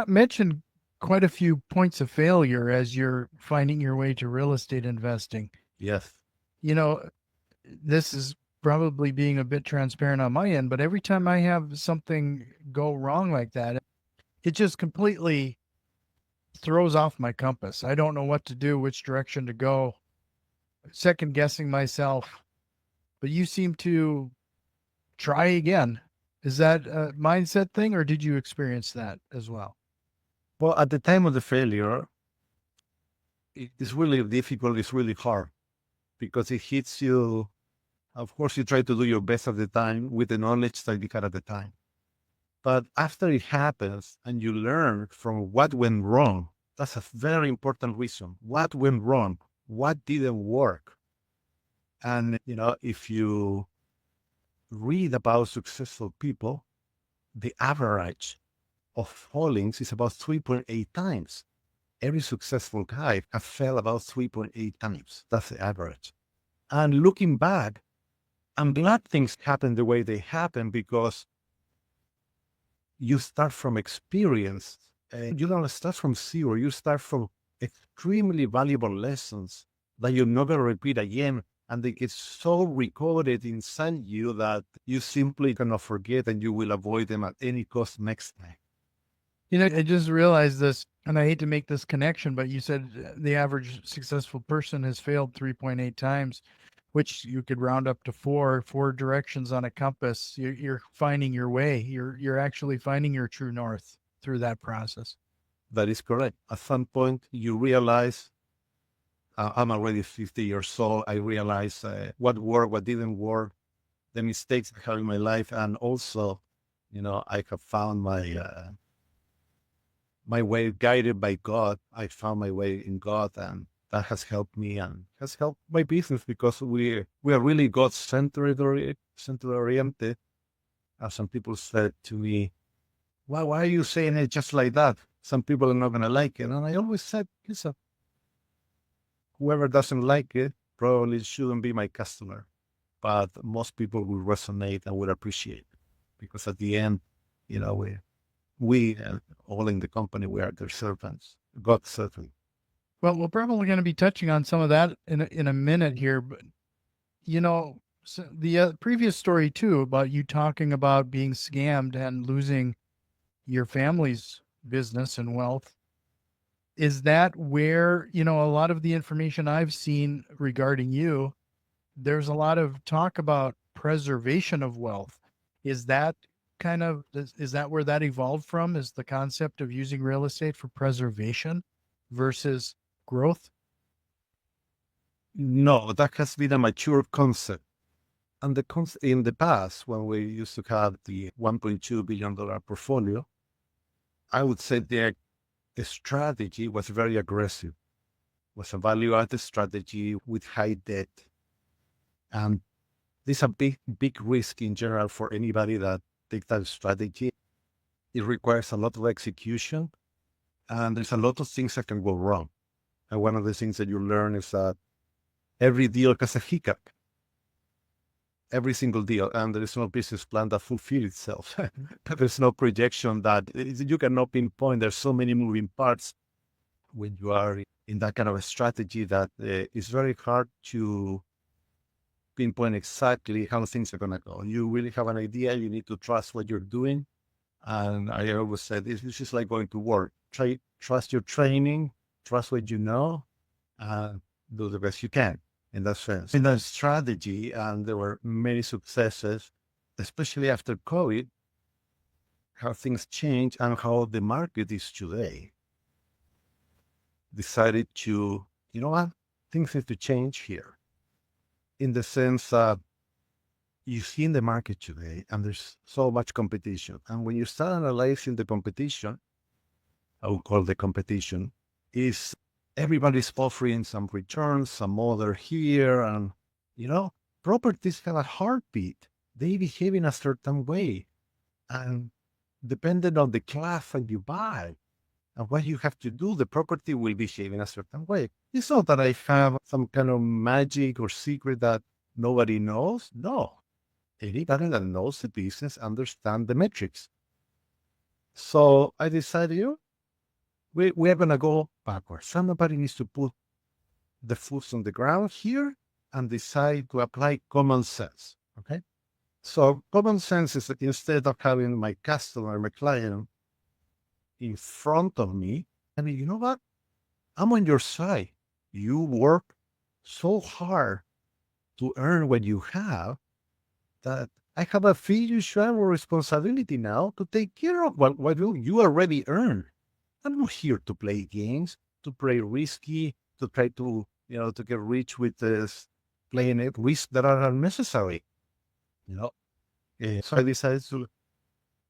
Mentioned quite a few points of failure as you're finding your way to real estate investing. Yes, You know, this is probably being a bit transparent on my end, but every time I have something go wrong like that, it just completely throws off my compass. I don't know what to do, which direction to go, second guessing myself. But you seem to try again. Is that a mindset thing, or did you experience that as well? well, at the time of the failure, it's really difficult. It's really hard because it hits you. Of course, you try to do your best at the time with the knowledge that you had at the time. But after it happens and you learn from what went wrong, that's a very important reason. What went wrong? What didn't work? And, if you read about successful people, the average of fallings is about 3.8 times. Every successful guy have failed about 3.8 times. That's the average. And looking back, I'm glad things happen the way they happen because you start from experience. And you don't start from zero. You start from extremely valuable lessons that you're not going to repeat again. And they get so recorded inside you that you simply cannot forget and you will avoid them at any cost next time. I just realized this, and I hate to make this connection, but you said the average successful person has failed 3.8 times, which you could round up to four directions on a compass. You're finding your way. You're actually finding your true north through that process. That is correct. At some point, you realize I'm already 50 years old. I realize what worked, what didn't work, the mistakes I had in my life. And also, I have found my way guided by God. I found my way in God, and that has helped me and has helped my business because we are really God centered oriented. As some people said to me, why are you saying it just like that? Some people are not going to like it. And I always said, listen, whoever doesn't like it probably shouldn't be my customer. But most people will resonate and will appreciate it because at the end, we all in the company, we are their servants. God certainly. Well, we're probably going to be touching on some of that in a minute here, but the previous story too about you talking about being scammed and losing your family's business and wealth. Is that where, a lot of the information I've seen regarding you, there's a lot of talk about preservation of wealth. Is that is that where that evolved from? Is the concept of using real estate for preservation versus growth? No, that has been a mature concept. And in the past, when we used to have the $1.2 billion portfolio, I would say the strategy was very aggressive. It was a value-added strategy with high debt. And this is a big risk in general for anybody that takes that strategy. It requires a lot of execution, and there's a lot of things that can go wrong. And one of the things that you learn is that every deal has a hiccup, every single deal, and there is no business plan that fulfills itself. There's no projection that you cannot pinpoint. There's so many moving parts when you are in that kind of a strategy that it's very hard to pinpoint exactly how things are going to go. You really have an idea. You need to trust what you're doing. And I always said, this is like going to work. Trust your training, trust what you know, and do the best you can in that sense. In that strategy, and there were many successes, especially after COVID, how things change and how the market is today. Decided to, you know what, things need to change here in the sense that you see in the market today, and there's so much competition. And when you start analyzing the competition, I would call the competition, is everybody's offering some returns, some other here, and properties have a heartbeat. They behave in a certain way, and depending on the class that you buy and what you have to do, the property will behave in a certain way. It's not that I have some kind of magic or secret that nobody knows. No, anybody that knows the business understands the metrics. So I decided, we're going to go backwards. Somebody needs to put the foot on the ground here and decide to apply common sense. Okay. So common sense is that instead of having my customer, my client in front of me, I mean, you know what? I'm on your side. You work so hard to earn what you have that I have a fiduciary responsibility now to take care of what you already earned. I'm not here to play games, to play risky, to try to, to get rich with this playing at risks that are unnecessary. You know, so I decided to,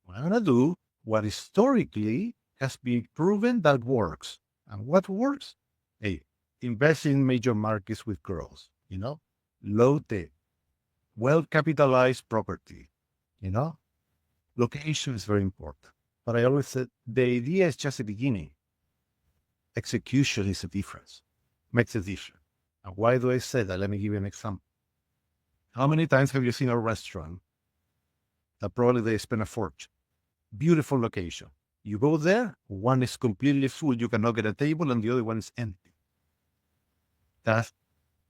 I'm gonna do what historically has been proven that works. And what works? Hey, invest in major markets with growth, low debt, well capitalized property, you know, location is very important. But I always said the idea is just the beginning. Execution is a difference, makes a difference. And why do I say that? Let me give you an example. How many times have you seen a restaurant that probably they spend a fortune? Beautiful location. You go there, one is completely full, you cannot get a table, and the other one is empty. That's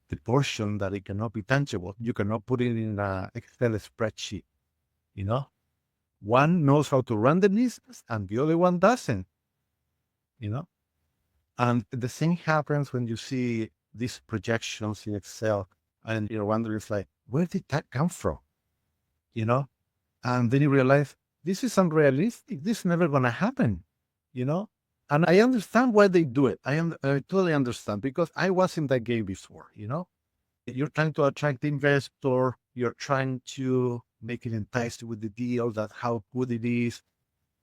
the portion that it cannot be tangible. You cannot put it in an Excel spreadsheet. One knows how to run the business and the other one doesn't, you know? And the same happens when you see these projections in Excel and you're wondering, it's like, where did that come from? And then you realize this is unrealistic. This is never going to happen, you know? And I understand why they do it. I totally understand because I was in that game before, You're trying to attract the investor. You're trying to make it enticed with the deal, that how good it is,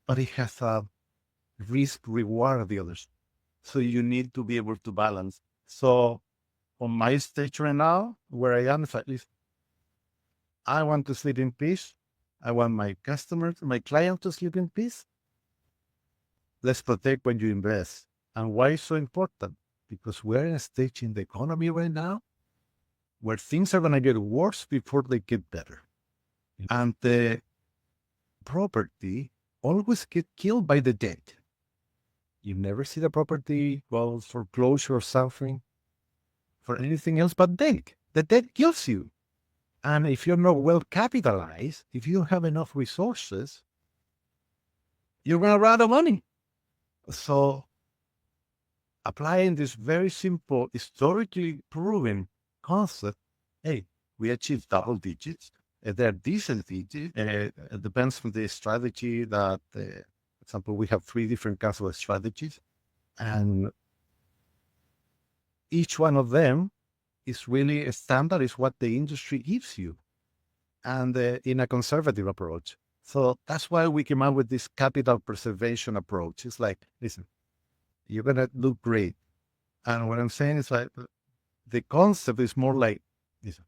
but it has a risk reward of the others. So you need to be able to balance. So on my stage right now, where I am, at least I want to sleep in peace. I want my customers, my client to sleep in peace. Let's protect when you invest. And why is so important? Because we're in a stage in the economy right now where things are going to get worse before they get better. And the property always get killed by the debt. You never see the property go for foreclosure or something for anything else but debt. The debt kills you. And if you're not well capitalized, if you don't have enough resources, you're going to run out of money. So applying this very simple, historically proven concept, hey, we achieved double digits. They're decent digits. It depends on the strategy that, for example, we have 3 different kinds of strategies. And each one of them is really a standard, is what the industry gives you. And in a conservative approach. So that's why we came up with this capital preservation approach. It's like, listen, you're going to look great. And what I'm saying is like, the concept is more like, listen,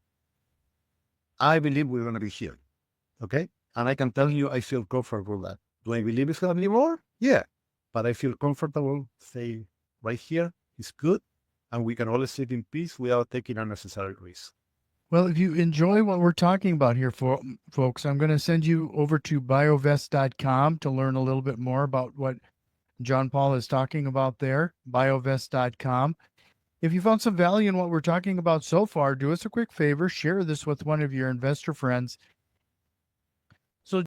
I believe we're going to be here. Okay. And I can tell you, I feel comfortable with that. Do I believe it's going to be more? Yeah. But I feel comfortable, say, right here, it's good. And we can always sit in peace without taking unnecessary risks. Well, if you enjoy what we're talking about here, folks, I'm going to send you over to biovest.com to learn a little bit more about what John Paul is talking about there, biovest.com. If you found some value in what we're talking about so far, do us a quick favor, share this with one of your investor friends.